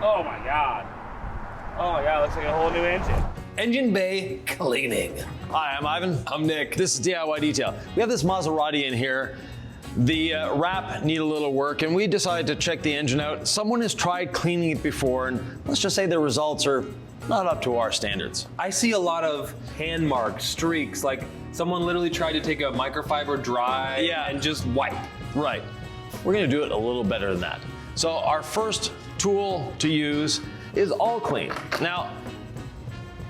Oh my God. Oh my God, looks like a whole new engine. Engine bay cleaning. Hi, I'm Ivan. I'm Nick. This is DIY Detail. We have this Maserati in here. The wrap needed a little work, and we decided to check the engine out. Someone has tried cleaning it before, and let's just say the results are not up to our standards. I see a lot of hand marks, streaks, like someone literally tried to take a microfiber dry and just wipe. Right. We're gonna do it a little better than that. So our first tool to use is AllClean. Now,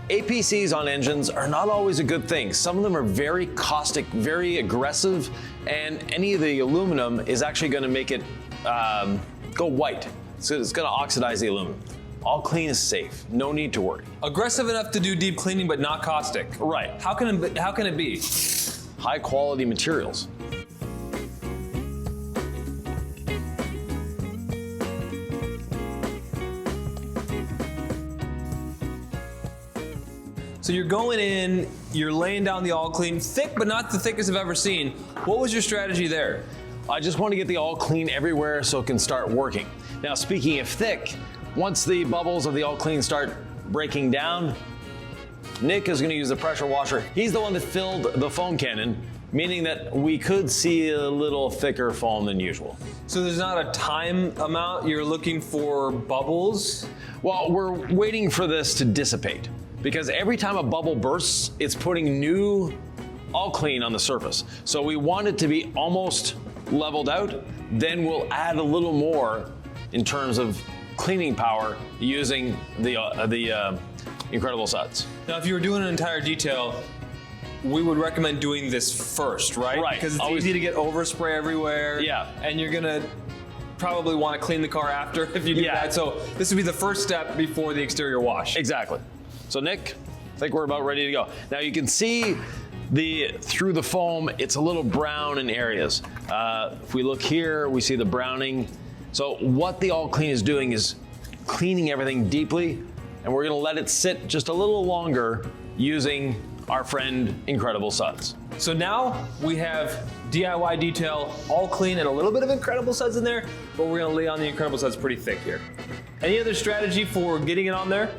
APCs on engines are not always a good thing. Some of them are very caustic, very aggressive, and any of the aluminum is actually gonna make it go white. So it's gonna oxidize the aluminum. AllClean is safe, no need to worry. Aggressive enough to do deep cleaning, but not caustic. Right. How can it be? High quality materials. So you're going in, you're laying down the AllClean, thick but not the thickest I've ever seen. What was your strategy there? I just want to get the AllClean everywhere so it can start working. Now, speaking of thick, once the bubbles of the AllClean start breaking down, Nick is going to use the pressure washer. He's the one that filled the foam cannon, meaning that we could see a little thicker foam than usual. So there's not a time amount, you're looking for bubbles? Well, we're waiting for this to dissipate, because every time a bubble bursts, it's putting new AllClean on the surface. So we want it to be almost leveled out, then we'll add a little more in terms of cleaning power using the Incredible Suds. Now, if you were doing an entire detail, we would recommend doing this first, right? Right. Because it's easy to get overspray everywhere. Yeah. And you're gonna probably want to clean the car after if you do that. So this would be the first step before the exterior wash. Exactly. So Nick, I think we're about ready to go. Now you can see through the foam, it's a little brown in areas. If we look here, we see the browning. So what the AllClean is doing is cleaning everything deeply, and we're gonna let it sit just a little longer using our friend Incredible Suds. So now we have DIY Detail, AllClean, and a little bit of Incredible Suds in there, but we're gonna lay on the Incredible Suds pretty thick here. Any other strategy for getting it on there?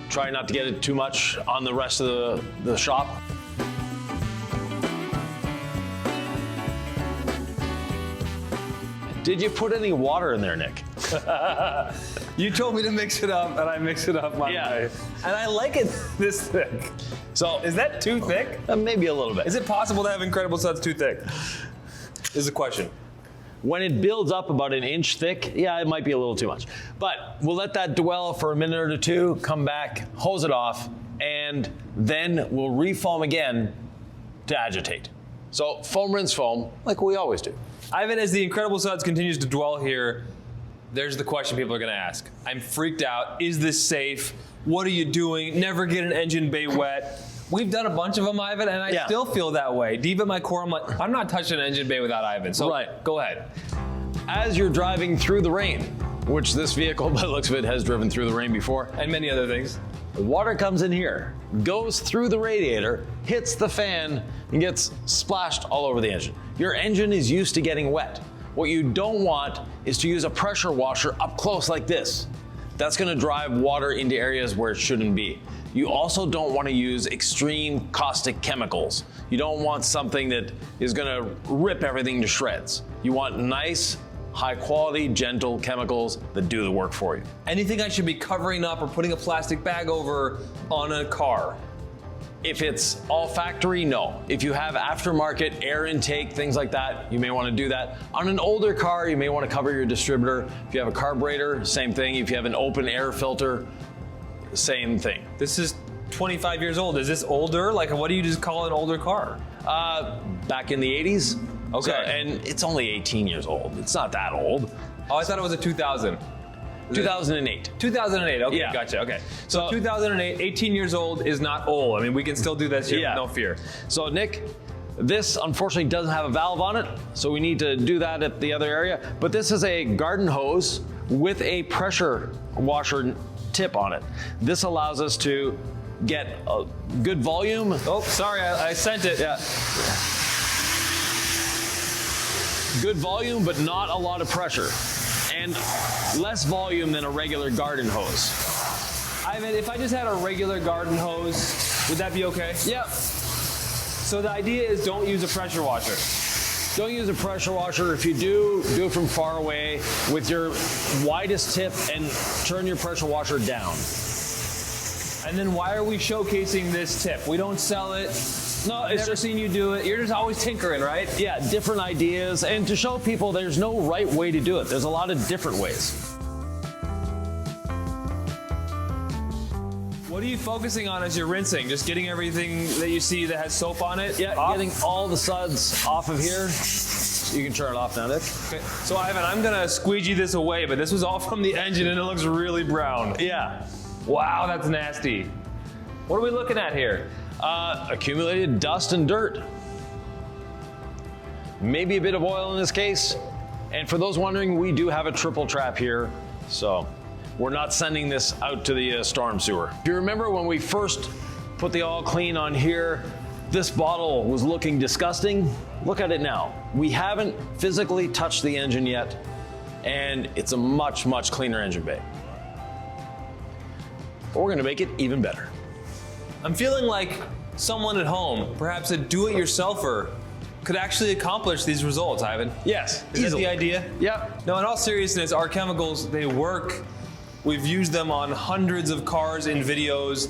Try not to get it too much on the rest of the shop. Did you put any water in there, Nick? You told me to mix it up, and I mix it up my way. And I like it this thick. So is that too thick? Maybe a little bit. Is it possible to have Incredible Suds too thick? Is the question. When it builds up about an inch thick, yeah, it might be a little too much. But we'll let that dwell for a minute or two, come back, hose it off, and then we'll refoam again to agitate. So foam, rinse, foam, like we always do. Ivan, as the Incredible Suds continues to dwell here, there's the question people are gonna ask. I'm freaked out. Is this safe? What are you doing? Never get an engine bay wet. We've done a bunch of them, Ivan, and I still feel that way. Deep at my core, I'm like, I'm not touching an engine bay without Ivan. So go ahead. As you're driving through the rain, which this vehicle, by the looks of it, has driven through the rain before. And many other things. Water comes in here, goes through the radiator, hits the fan, and gets splashed all over the engine. Your engine is used to getting wet. What you don't want is to use a pressure washer up close like this. That's gonna drive water into areas where it shouldn't be. You also don't want to use extreme caustic chemicals. You don't want something that is gonna rip everything to shreds. You want nice, high quality, gentle chemicals that do the work for you. Anything I should be covering up or putting a plastic bag over on a car? If it's all factory, no. If you have aftermarket air intake, things like that, you may want to do that. On an older car, you may want to cover your distributor. If you have a carburetor, same thing. If you have an open air filter, same thing. This is 25 years old. Is this older? Like, what do you just call an older car? Back in the 80s. Okay. So, and it's only 18 years old. It's not that old. Oh, I thought it was a 2000. 2008. 2008, okay, gotcha, okay. So 2008, 18 years old is not old. I mean, we can still do this here with no fear. So Nick, this unfortunately doesn't have a valve on it, so we need to do that at the other area. But this is a garden hose with a pressure washer tip on it. This allows us to get a good volume. Oh, sorry, I sent it. Yeah. Good volume, but not a lot of pressure. and less volume than a regular garden hose. Ivan, if I just had a regular garden hose, would that be okay? Yep. So the idea is don't use a pressure washer. Don't use a pressure washer. If you do it from far away with your widest tip and turn your pressure washer down. And then why are we showcasing this tip? We don't sell it. No, I've it's never just, seen you do it. You're just always tinkering, right? yeah, different ideas, and to show people there's no right way to do it. There's a lot of different ways. What are you focusing on as you're rinsing? Just getting everything that you see that has soap on it? Yeah, off? getting all the suds off of here. You can turn it off now, Nick. Okay. So Ivan, I'm gonna squeegee this away, but this was all from the engine and it looks really brown. Yeah. Wow, that's nasty. What are we looking at here? Accumulated dust and dirt. Maybe a bit of oil in this case. And for those wondering, we do have a triple trap here, so we're not sending this out to the storm sewer. If you remember when we first put the AllClean on here, this bottle was looking disgusting. Look at it now. We haven't physically touched the engine yet, and it's a much, much cleaner engine bay. But we're gonna make it even better. I'm feeling like someone at home, perhaps a do-it-yourselfer, could actually accomplish these results, Ivan. Yes, Is that easily. the idea? Yep. No, in all seriousness, our chemicals, they work. We've used them on hundreds of cars in videos.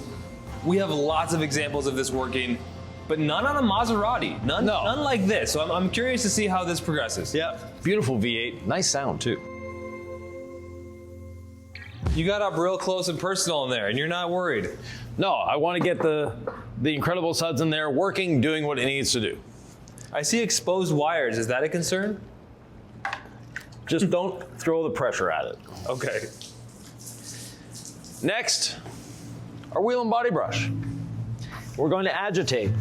We have lots of examples of this working, but none on a Maserati. None like this. So I'm curious to see how this progresses. Yep. Beautiful V8. Nice sound, too. You got up real close and personal in there, and you're not worried. No, I want to get the incredible suds in there working, doing what it needs to do. I see exposed wires. Is that a concern? Just don't throw the pressure at it. Okay. Next, our wheel and body brush. We're going to agitate.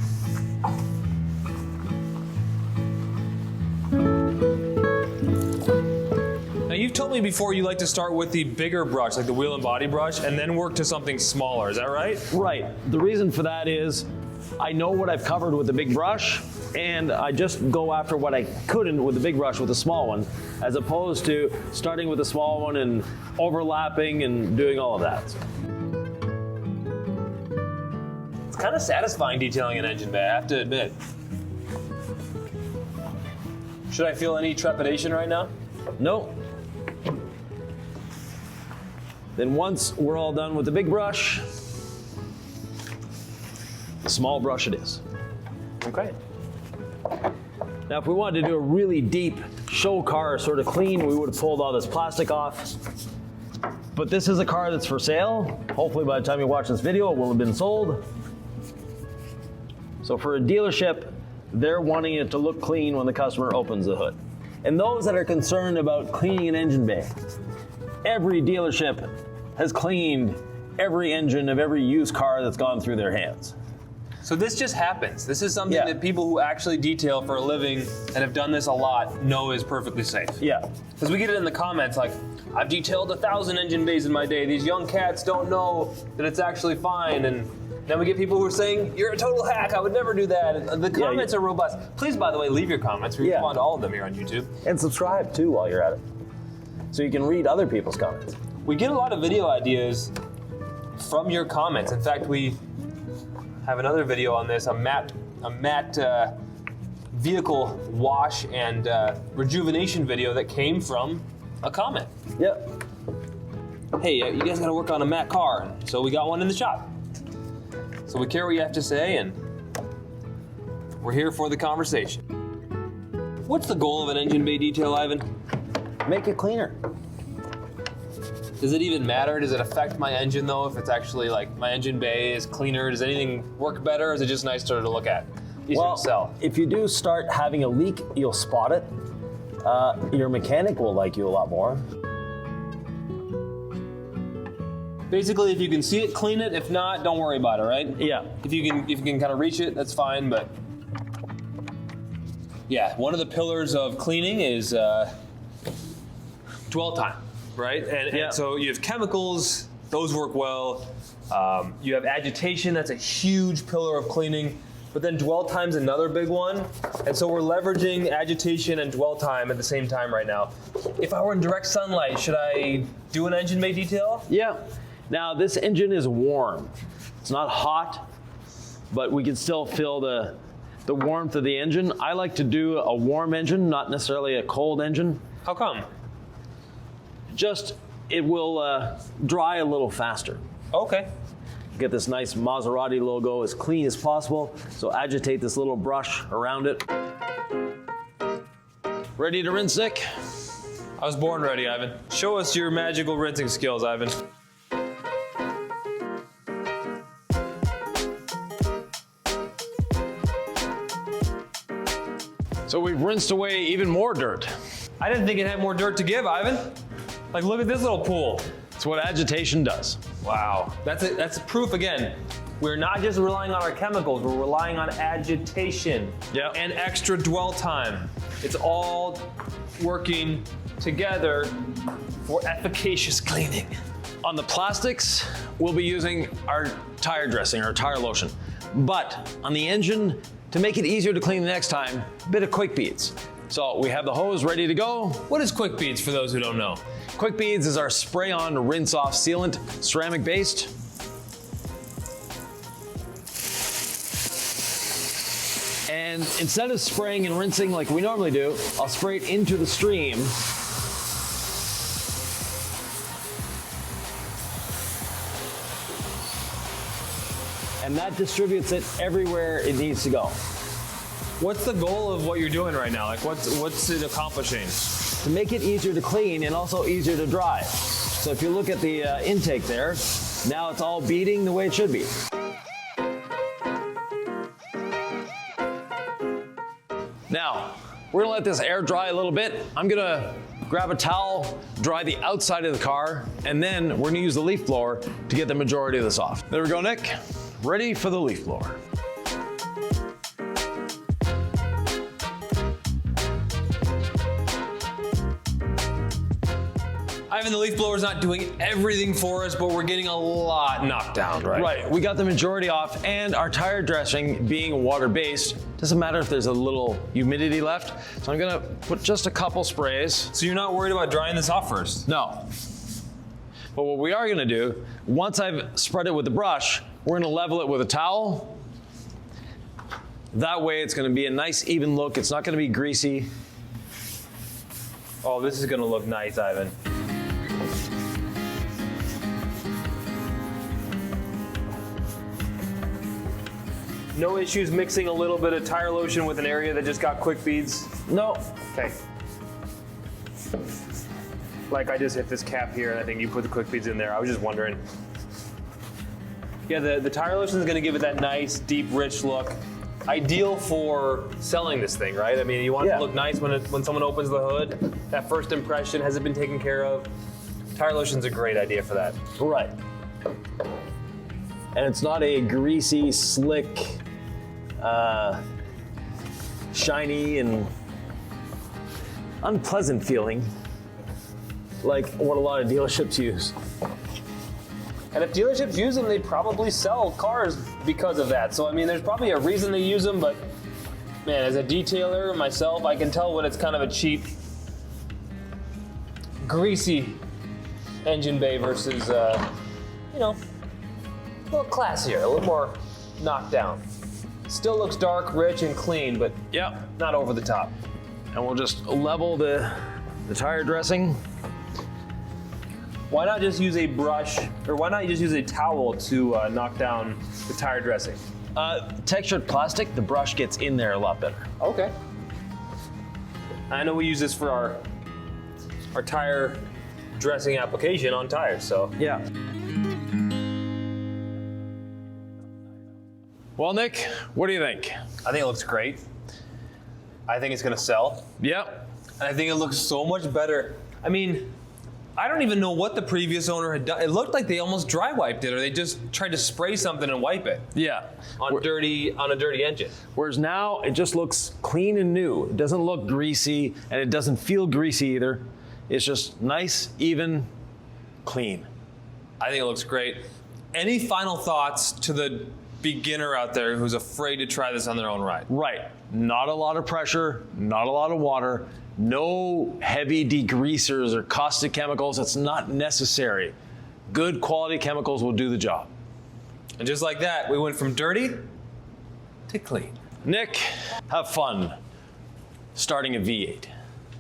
Now you've told me before you like to start with the bigger brush, like the wheel and body brush, and then work to something smaller. Is that right? Right. The reason for that is I know what I've covered with the big brush, and I just go after what I couldn't with the big brush with the small one, as opposed to starting with the small one and overlapping and doing all of that. It's kind of satisfying detailing an engine bay, I have to admit. Should I feel any trepidation right now? No. Then once we're all done with the big brush, the small brush it is. Okay. Now, if we wanted to do a really deep show car sort of clean, we would have pulled all this plastic off. But this is a car that's for sale. Hopefully by the time you watch this video, it will have been sold. So for a dealership, they're wanting it to look clean when the customer opens the hood. And those that are concerned about cleaning an engine bay, every dealership has cleaned every engine of every used car that's gone through their hands. So this just happens. This is something Yeah. that people who actually detail for a living and have done this a lot know is perfectly safe. Yeah. Because we get it in the comments like, I've detailed 1,000 engine bays in my day. These young cats don't know that it's actually fine. And then we get people who are saying, you're a total hack, I would never do that. And the comments are robust. Please, by the way, leave your comments. We respond to all of them here on YouTube. And subscribe too while you're at it, so you can read other people's comments. We get a lot of video ideas from your comments. In fact, we have another video on this, a matte vehicle wash and rejuvenation video that came from a comment. Yep. Hey, you guys gotta work on a matte car. So we got one in the shop. So we care what you have to say, and we're here for the conversation. What's the goal of an engine bay detail, Ivan? Make it cleaner. Does it even matter? Does it affect my engine though? If it's actually like my engine bay is cleaner, does anything work better? Or is it just nicer to look at? Easier to sell? If you do start having a leak, you'll spot it. Your mechanic will like you a lot more. Basically, if you can see it, clean it. If not, don't worry about it, right? Yeah. If you can kind of reach it, that's fine. But yeah, one of the pillars of cleaning is dwell time, right? And so you have chemicals; those work well. You have agitation; that's a huge pillar of cleaning. but then dwell time's another big one. And so we're leveraging agitation and dwell time at the same time right now. If I were in direct sunlight, should I do an engine bay detail? Yeah. Now this engine is warm. It's not hot, but we can still feel the warmth of the engine. I like to do a warm engine, not necessarily a cold engine. How come? Just, it will dry a little faster. Okay. Get this nice Maserati logo as clean as possible. So agitate this little brush around it. Ready to rinse, Nick? I was born ready, Ivan. Show us your magical rinsing skills, Ivan. So we've rinsed away even more dirt. I didn't think it had more dirt to give, Ivan. Like, look at this little pool. It's what agitation does. Wow, that's proof again. We're not just relying on our chemicals, we're relying on agitation and extra dwell time. It's all working together for efficacious cleaning. On the plastics, we'll be using our tire dressing, our tire lotion. But on the engine, to make it easier to clean the next time, a bit of quick beads. So we have the hose ready to go. What is quick beads for those who don't know? Quick beads is our spray-on rinse-off sealant, ceramic-based. And instead of spraying and rinsing like we normally do, I'll spray it into the stream. And that distributes it everywhere it needs to go. What's the goal of what you're doing right now? Like, what's it accomplishing? To make it easier to clean and also easier to dry. So if you look at the intake there, now it's all beading the way it should be. Now, we're gonna let this air dry a little bit. I'm gonna grab a towel, dry the outside of the car, and then we're gonna use the leaf blower to get the majority of this off. There we go, Nick. Ready for the leaf blower. Ivan, the leaf blower's not doing everything for us, but we're getting a lot knocked down, right? Right, we got the majority off, and our tire dressing being water-based, doesn't matter if there's a little humidity left. So I'm gonna put just a couple sprays. So you're not worried about drying this off first? No. But what we are gonna do, once I've spread it with the brush, we're gonna level it with a towel. That way it's gonna be a nice even look. It's not gonna be greasy. Oh, this is gonna look nice, Ivan. No issues mixing a little bit of tire lotion with an area that just got quick beads? No. Okay. Like, I just hit this cap here and I think you put the quick beads in there. I was just wondering. Yeah, the tire lotion is gonna give it that nice, deep, rich look. Ideal for selling this thing, right? I mean, you want it to look nice when someone opens the hood. That first impression, has it been taken care of? Tire lotion's a great idea for that. Right. And it's not a greasy, slick, shiny and unpleasant feeling like what a lot of dealerships use. And if dealerships use them, they probably sell cars because of that. So, I mean, there's probably a reason they use them, but man, as a detailer myself, I can tell when it's kind of a cheap, greasy engine bay versus, you know, a little classier, a little more knocked down. Still looks dark, rich, and clean, but not over the top. And we'll just level the tire dressing. Why not just use a brush, or why not just use a towel to knock down the tire dressing? Textured plastic, the brush gets in there a lot better. Okay. I know we use this for our tire dressing application on tires, so. Yeah. Well, Nick, what do you think? I think it looks great. I think it's gonna sell. Yep. And I think it looks so much better. I mean, I don't even know what the previous owner had done. It looked like they almost dry wiped it, or they just tried to spray something and wipe it. Yeah. On a dirty engine. Whereas now it just looks clean and new. It doesn't look greasy, and it doesn't feel greasy either. It's just nice, even, clean. I think it looks great. Any final thoughts to the beginner out there who's afraid to try this on their own ride. Right. Not a lot of pressure, not a lot of water, no heavy degreasers or caustic chemicals. It's not necessary. Good quality chemicals will do the job. And just like that, we went from dirty to clean. Nick, have fun starting a V8.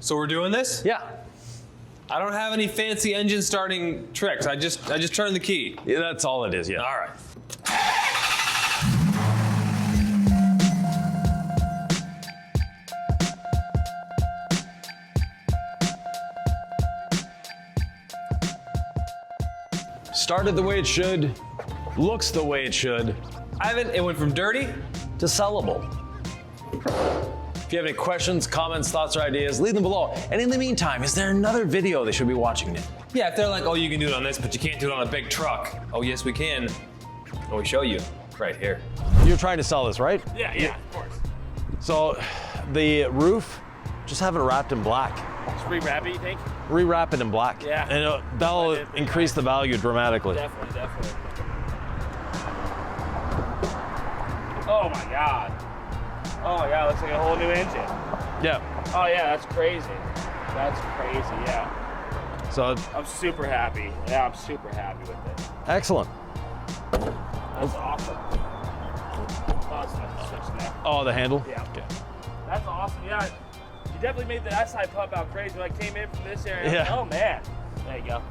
So we're doing this? Yeah. I don't have any fancy engine starting tricks. I just turn the key. Yeah, that's all it is, yeah. All right. Started the way it should, looks the way it should, Ivan, it went from dirty to sellable. If you have any questions, comments, thoughts, or ideas, leave them below. And in the meantime, is there another video they should be watching, Nick? Yeah, if they're like, oh, you can do it on this, but you can't do it on a big truck. Oh, yes, we can. Oh, we show you right here. You're trying to sell this, right? Yeah, of course. So the roof, just have it wrapped in black. Just rewrap it, you think? Rewrap it in black. Yeah. And that'll increase the value dramatically. Definitely. Oh my God. Oh yeah, looks like a whole new engine. Yeah. Oh yeah, that's crazy. That's crazy, yeah. So I'm super happy. Yeah, I'm super happy with it. excellent. That's awesome. Oh, it's not switching there. Oh, the handle? Yeah. Okay. That's awesome, yeah. You definitely made the S-side pump out crazy when I came in from this area. Yeah. Oh man. There you go.